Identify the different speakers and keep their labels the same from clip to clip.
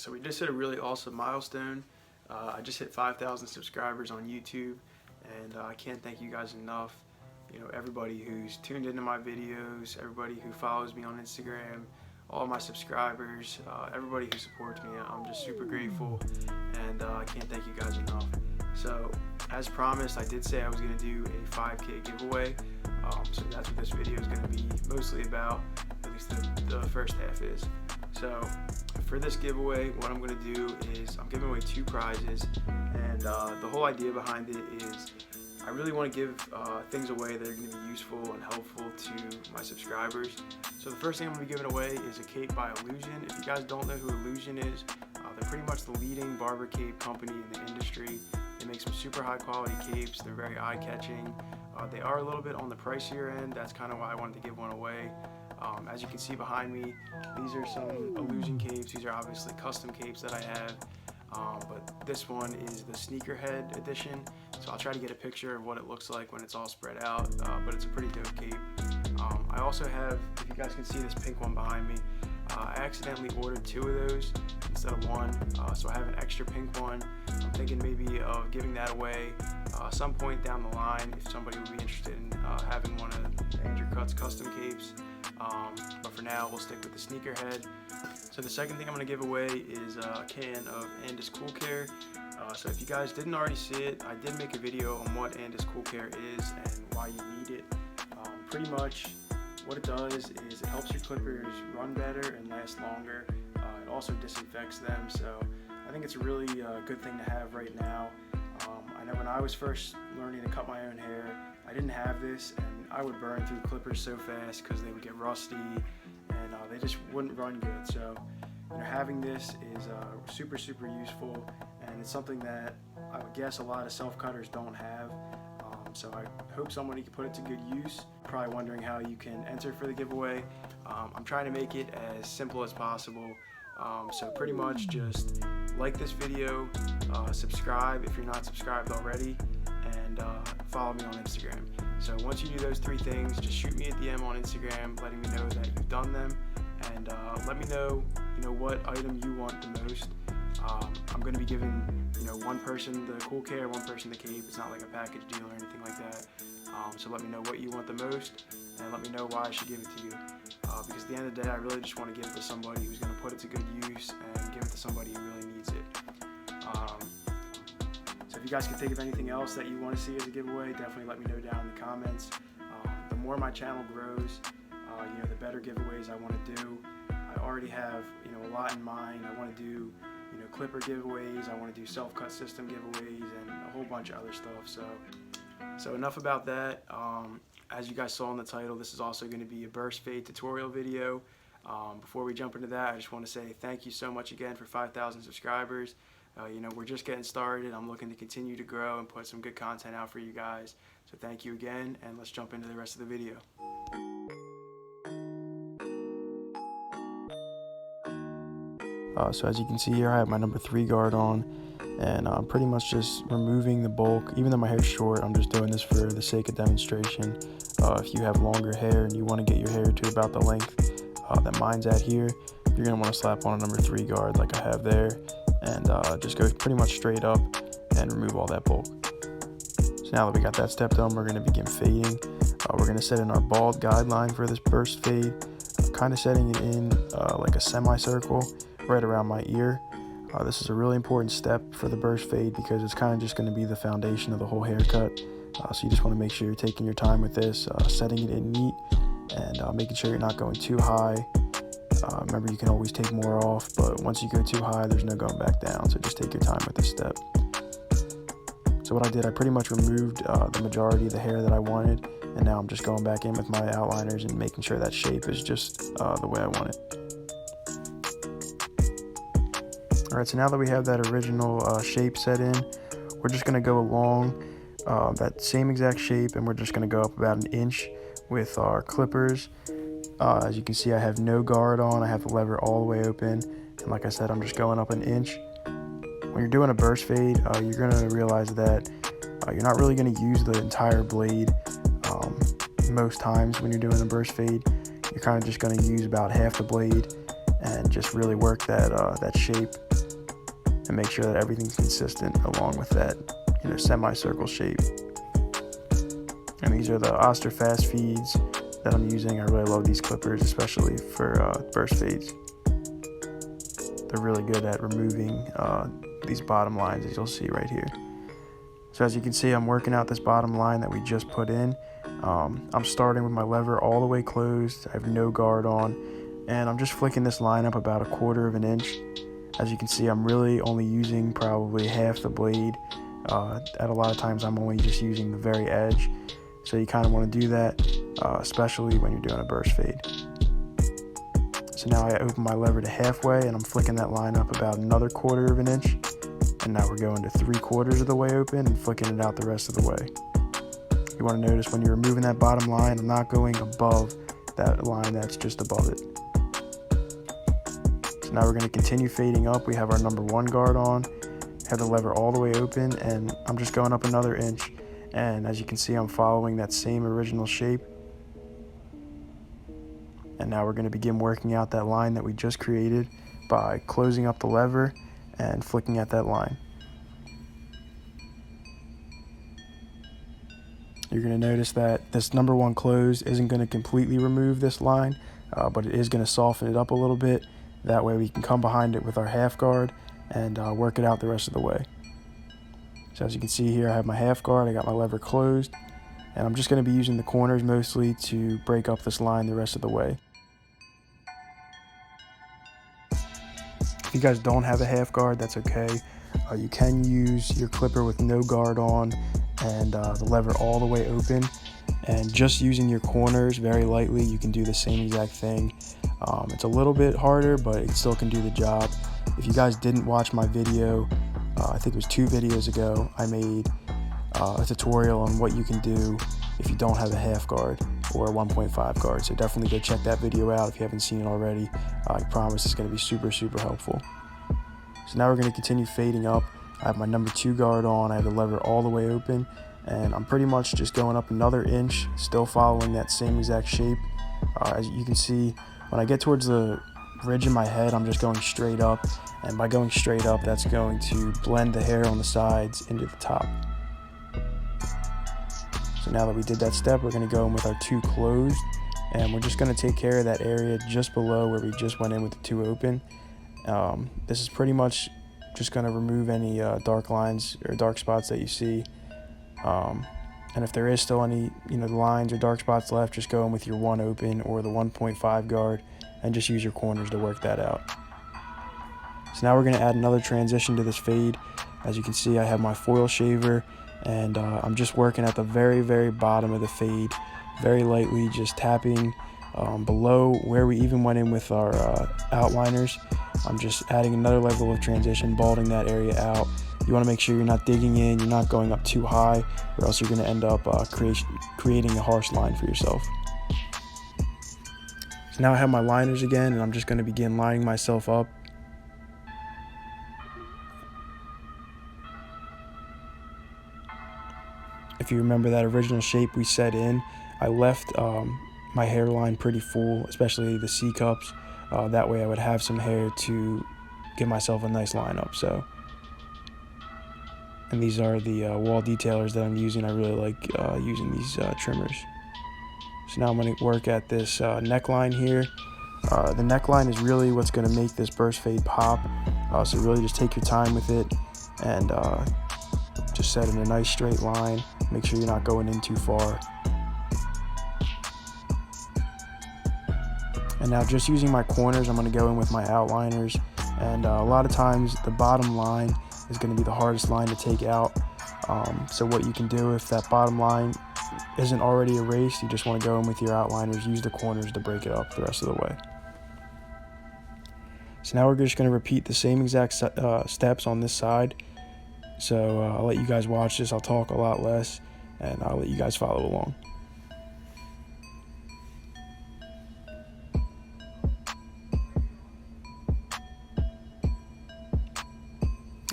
Speaker 1: So we just hit a really awesome milestone. I just hit 5,000 subscribers on YouTube, and I can't thank you guys enough. You know, everybody who's tuned into my videos, everybody who follows me on Instagram, all my subscribers, everybody who supports me. I'm just super grateful, and I can't thank you guys enough. So as promised, I did say I was going to do a 5K giveaway. So that's what this video is going to be mostly about, at least the first half is. So for this giveaway, what I'm going to do is I'm giving away 2 prizes, and the whole idea behind it is I really want to give things away that are going to be useful and helpful to my subscribers. So the first thing I'm going to be giving away is a cape by Illuzien. If you guys don't know who Illuzien is, they're pretty much the leading barber cape company in the industry. They make some super high quality capes. They're very eye-catching. They are a little bit on the pricier end. That's kind of why I wanted to give one away. As you can see behind me, these are some Illuzien capes. These are obviously custom capes that I have. But this one is the sneakerhead edition, so I'll try to get a picture of what it looks like when it's all spread out, but it's a pretty dope cape. I also have, if you guys can see this pink one behind me, I accidentally ordered 2 of those instead of 1, so I have an extra pink one. I'm thinking maybe of giving that away some point down the line if somebody would be interested in having one of Andrew.cuts custom capes. But for now, we'll stick with the sneakerhead. So the second thing I'm going to give away is a can of Andis Cool Care. So if you guys didn't already see it, I did make a video on what Andis Cool Care is and why you need it. Pretty much what it does is it helps your clippers run better and last longer. It also disinfects them, so I think it's a really good thing to have right now. I know when I was first learning to cut my own hair, I didn't have this, and I would burn through clippers so fast because they would get rusty and they just wouldn't run good. So you know, having this is super useful, and it's something that I would guess a lot of self-cutters don't have. So I hope somebody can put it to good use. Probably wondering how you can enter for the giveaway. I'm trying to make it as simple as possible. So pretty much just like this video, subscribe if you're not subscribed already, and follow me on Instagram. So once you do those 3 things, just shoot me a DM on Instagram letting me know that you've done them, and let me know, what item you want the most. I'm going to be giving, one person the Cool Care, one person the cape. It's not like a package deal or anything like that. So let me know what you want the most, and let me know why I should give it to you. Because at the end of the day, I really just want to give it to somebody who's going to put it to good use and give it to somebody who really needs it. So if you guys can think of anything else that you want to see as a giveaway, definitely let me know down in the comments. The more my channel grows, the better giveaways I want to do. I already have, a lot in mind. I want to do, clipper giveaways. I want to do self-cut system giveaways and a whole bunch of other stuff. So enough about that. As you guys saw in the title, this is also going to be a burst fade tutorial video. Before we jump into that, I just want to say thank you so much again for 5,000 subscribers. We're just getting started. I'm looking to continue to grow and put some good content out for you guys. So thank you again, and let's jump into the rest of the video. So as you can see here, I have my number 3 guard on, and I'm pretty much just removing the bulk. Even though my hair's short, I'm just doing this for the sake of demonstration. If you have longer hair and you want to get your hair to about the length that mine's at here, you're going to want to slap on a number 3 guard like I have there, and just go pretty much straight up and remove all that bulk. So now that we got that step done, we're going to begin fading. We're going to set in our bald guideline for this burst fade, kind of setting it in like a semicircle right around my ear. This is a really important step for the burst fade because it's kind of just going to be the foundation of the whole haircut. So you just want to make sure you're taking your time with this, setting it in neat, and making sure you're not going too high. Remember, you can always take more off, but once you go too high, there's no going back down, so just take your time with this step. So what I did, I pretty much removed the majority of the hair that I wanted, and now I'm just going back in with my outliners and making sure that shape is just the way I want it. Alright, so now that we have that original shape set in, we're just going to go along that same exact shape, and we're just going to go up about 1 inch with our clippers. As you can see, I have no guard on. I have the lever all the way open, and like I said, I'm just going up 1 inch. When you're doing a burst fade, you're going to realize that you're not really going to use the entire blade. Most times when you're doing a burst fade, you're kind of just going to use about half the blade, and just really work that shape and make sure that everything's consistent along with that, semicircle shape. And these are the Oster fast feeds that I'm using. I really love these clippers, especially for burst fades. They're really good at removing these bottom lines, as you'll see right here. So as you can see, I'm working out this bottom line that we just put in. I'm starting with my lever all the way closed. I have no guard on, and I'm just flicking this line up about 1/4 of an inch. As you can see, I'm really only using probably half the blade. At a lot of times I'm only just using the very edge. So you kind of want to do that, especially when you're doing a burst fade. So now I open my lever to halfway, and I'm flicking that line up about another 1/4 of an inch. And now we're going to 3/4 of the way open and flicking it out the rest of the way. You want to notice when you're removing that bottom line, I'm not going above that line that's just above it. So now we're going to continue fading up. We have our number 1 guard on, have the lever all the way open, and I'm just going up another inch. And as you can see, I'm following that same original shape. And now we're going to begin working out that line that we just created by closing up the lever and flicking at that line. You're going to notice that this number 1 close isn't going to completely remove this line, but it is going to soften it up a little bit. That way we can come behind it with our half guard and work it out the rest of the way. So as you can see here, I have my half guard, I got my lever closed, and I'm just going to be using the corners mostly to break up this line the rest of the way. If you guys don't have a half guard, that's okay. You can use your clipper with no guard on and the lever all the way open, and just using your corners very lightly, you can do the same exact thing. It's a little bit harder, but it still can do the job. If you guys didn't watch my video, I think it was 2 videos ago, I made a tutorial on what you can do if you don't have a half guard or a 1.5 guard. So definitely go check that video out if you haven't seen it already. I promise it's going to be super helpful. So now we're going to continue fading up. I have my number 2 guard on, I have the lever all the way open, and I'm pretty much just going up another inch, still following that same exact shape. As you can see, when I get towards the ridge in my head, I'm just going straight up, and by going straight up, that's going to blend the hair on the sides into the top. So now that we did that step, we're going to go in with our 2 closed, and we're just going to take care of that area just below where we just went in with the 2 open. This is pretty much just going to remove any dark lines or dark spots that you see, and if there is still any lines or dark spots left, just go in with your 1 open or the 1.5 guard and just use your corners to work that out. So now we're going to add another transition to this fade. As you can see, I have my foil shaver, and I'm just working at the very bottom of the fade, very lightly, just tapping below where we even went in with our outliners. I'm just adding another level of transition, balding that area out. You want to make sure you're not digging in, you're not going up too high, or else you're going to end up creating a harsh line for yourself. So now I have my liners again, and I'm just going to begin lining myself up. If you remember that original shape we set in, I left my hairline pretty full, especially the C cups. That way I would have some hair to give myself a nice lineup. So, and these are the Wahl detailers that I'm using. I really like using these trimmers. So now I'm going to work at this neckline here. The neckline is really what's going to make this burst fade pop. So really just take your time with it and just set in a nice straight line. Make sure you're not going in too far. And now just using my corners, I'm going to go in with my outliners. And a lot of times the bottom line is going to be the hardest line to take out. So what you can do if that bottom line isn't already erased, you just want to go in with your outliners, use the corners to break it up the rest of the way. So now we're just going to repeat the same exact steps on this side. So I'll let you guys watch this. I'll talk a lot less, and I'll let you guys follow along.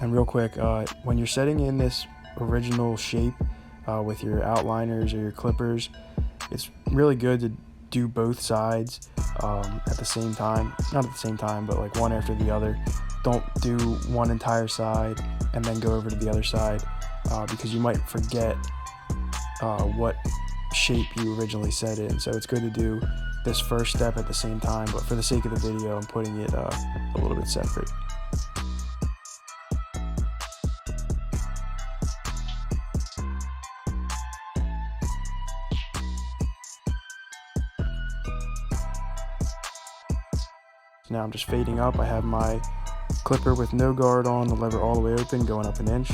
Speaker 1: And real quick, when you're setting in this original shape with your outliners or your clippers, it's really good to do both sides. at the same time. Not at the same time, but like one after the other. Don't do one entire side and then go over to the other side, because you might forget what shape you originally set in. So it's good to do this first step at the same time, but for the sake of the video, I'm putting it a little bit separate. Now I'm just fading up. I have my clipper with no guard on, the lever all the way open, going up 1 inch.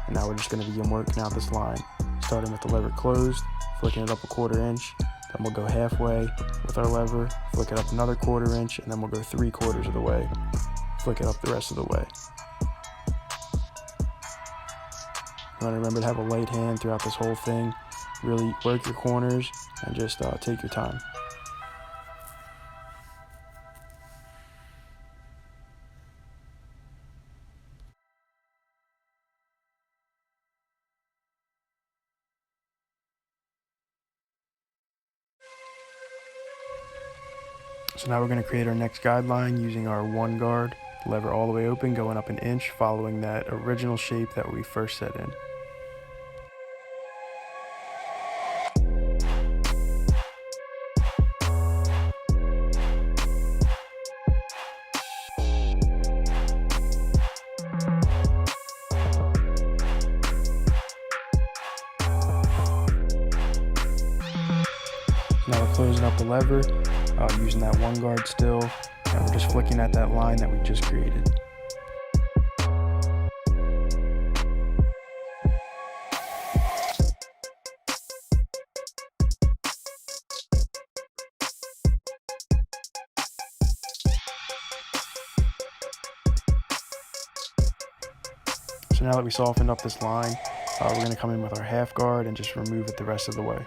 Speaker 1: And now we're just going to begin working out this line, starting with the lever closed, flicking it up 1/4 inch. Then we'll go halfway with our lever, flick it up another 1/4 inch, and then we'll go 3/4 of the way, flick it up the rest of the way. You want to remember to have a light hand throughout this whole thing. Really work your corners and just take your time. So now we're going to create our next guideline using our 1 guard, lever all the way open, going up 1 inch, following that original shape that we first set in. Now we're closing up the lever, using that 1 guard still, and we're just flicking at that line that we just created. So now that we softened up this line, we're going to come in with our half guard and just remove it the rest of the way.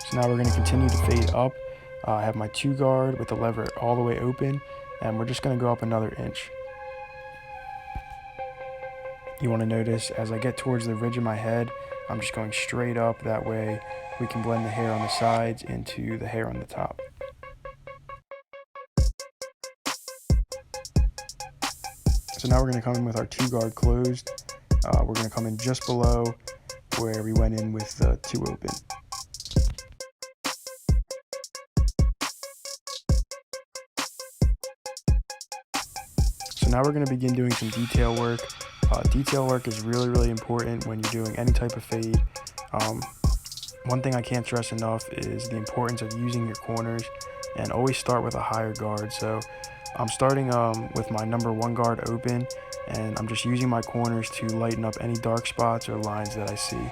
Speaker 1: So now we're going to continue to fade up. I have my 2 guard with the lever all the way open, and we're just going to go up another inch. You want to notice as I get towards the ridge of my head, I'm just going straight up. That way we can blend the hair on the sides into the hair on the top. So now we're going to come in with our 2 guard closed. We're going to come in just below where we went in with the 2 open. So now we're going to begin doing some detail work. Detail work is really important when you're doing any type of fade. One thing I can't stress enough is the importance of using your corners, and always start with a higher guard. So I'm starting with my number 1 guard open, and I'm just using my corners to lighten up any dark spots or lines that I see.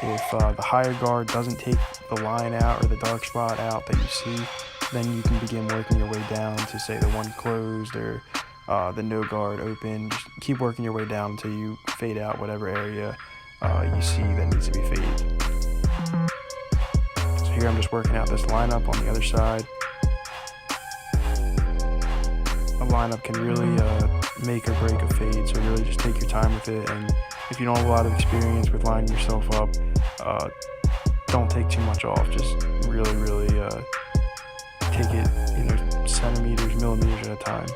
Speaker 1: If the higher guard doesn't take the line out or the dark spot out that you see, then you can begin working your way down to, say, the 1 closed or the no guard open. Just keep working your way down until you fade out whatever area you see that needs to be faded. So here I'm just working out this lineup on the other side. A lineup can really make or break a fade, so really just take your time with it. And if you don't have a lot of experience with lining yourself up, don't take too much off. Just really take it, centimeters, millimeters at a time.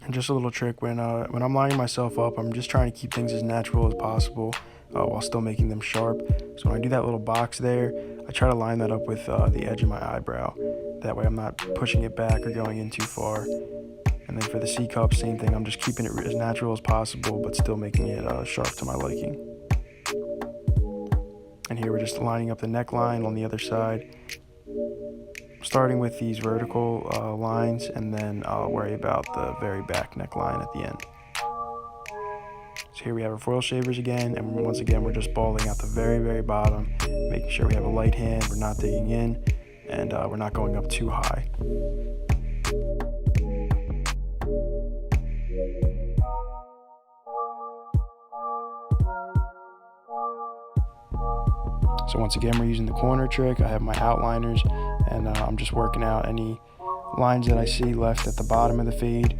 Speaker 1: And just a little trick, when I'm lining myself up, I'm just trying to keep things as natural as possible while still making them sharp. So when I do that little box there, I try to line that up with the edge of my eyebrow. That way I'm not pushing it back or going in too far. And then for the C-cup, same thing. I'm just keeping it as natural as possible, but still making it sharp to my liking. And here we're just lining up the neckline on the other side, starting with these vertical lines, and then I'll worry about the very back neckline at the end. So here we have our foil shavers again, and once again we're just balling out the very, very bottom, making sure we have a light hand, we're not digging in, and we're not going up too high. So once again, we're using the corner trick. I have my outliners, and I'm just working out any lines that I see left at the bottom of the fade.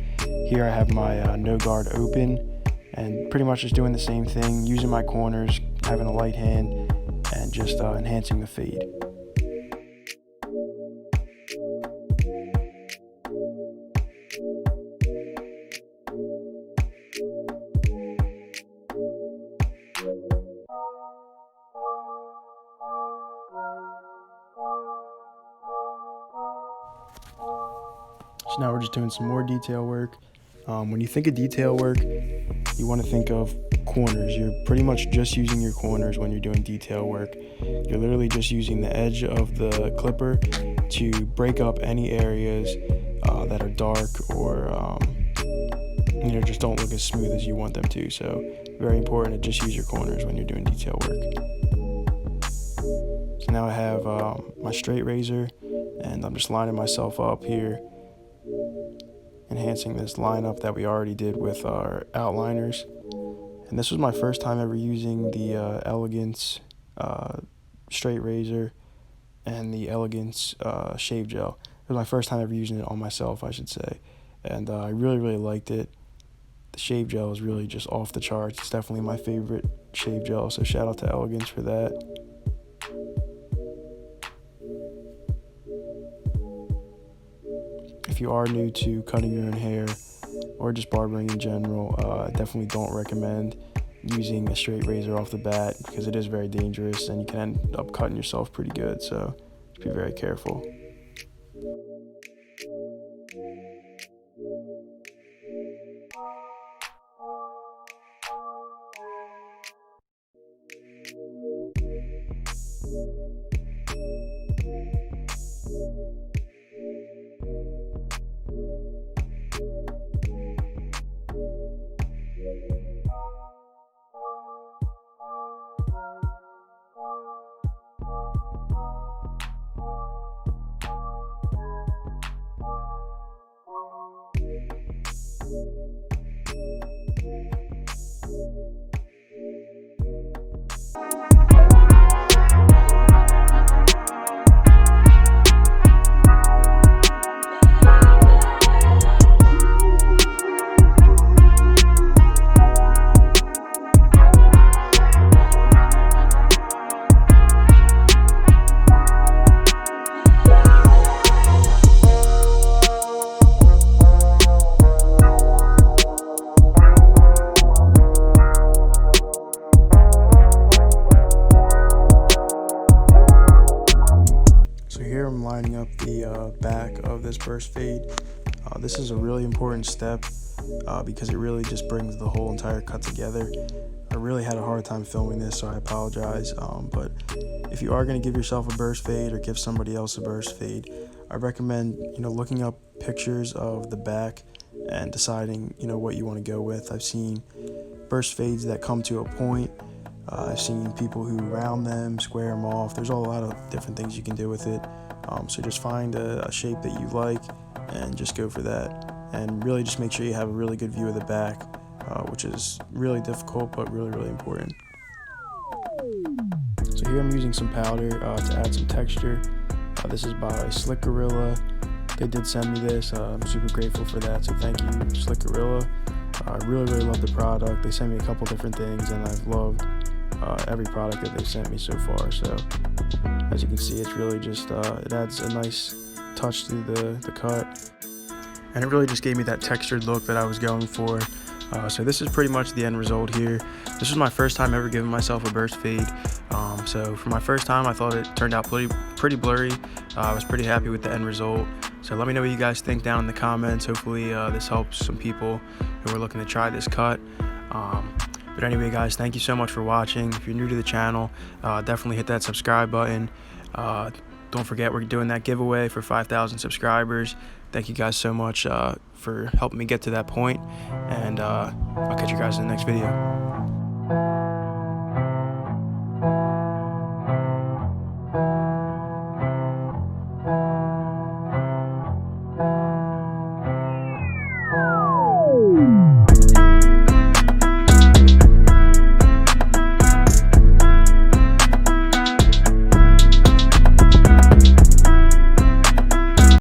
Speaker 1: Here I have my no guard open, and pretty much just doing the same thing, using my corners, having a light hand, and just enhancing the fade. So now we're just doing some more detail work. When you think of detail work, you want to think of corners. You're pretty much just using your corners when you're doing detail work. You're literally just using the edge of the clipper to break up any areas that are dark or just don't look as smooth as you want them to. So very important to just use your corners when you're doing detail work. So now I have my straight razor, and I'm just lining myself up here, enhancing this lineup that we already did with our outliners. And this was my first time ever using the Elegance straight razor and the Elegance shave gel. It was my first time ever using it on myself, I should say, and I really, really liked it. The shave gel is really just off the charts. It's definitely my favorite shave gel, so shout out to Elegance for that. If you are new to cutting your own hair or just barbering in general, I definitely don't recommend using a straight razor off the bat because it is very dangerous and you can end up cutting yourself pretty good, so just be very careful. I'm lining up the back of this burst fade. This is a really important step because it really just brings the whole entire cut together. I really had a hard time filming this, so I apologize, but if you are going to give yourself a burst fade or give somebody else a burst fade, I recommend looking up pictures of the back and deciding what you want to go with. I've seen burst fades that come to a point. I've seen people who round them, square them off. There's a lot of different things you can do with it. So just find a shape that you like and just go for that. And really just make sure you have a really good view of the back, which is really difficult but really, really important. So here I'm using some powder to add some texture. This is by Slick Gorilla. They did send me this. I'm super grateful for that, so thank you, Slick Gorilla. I really, really love the product. They sent me a couple different things, and I've loved every product that they've sent me so far. So as you can see, it's really just it adds a nice touch to the cut, and it really just gave me that textured look that I was going for. So this is pretty much the end result here. This was my first time ever giving myself a burst fade. So for my first time, I thought it turned out pretty blurry. I was pretty happy with the end result. So let me know what you guys think down in the comments. Hopefully this helps some people who are looking to try this cut. But anyway, guys, thank you so much for watching. If you're new to the channel, definitely hit that subscribe button. The don't forget, we're doing that giveaway for 5,000 subscribers. Thank you guys so much for helping me get to that point, and I'll catch you guys in the next video.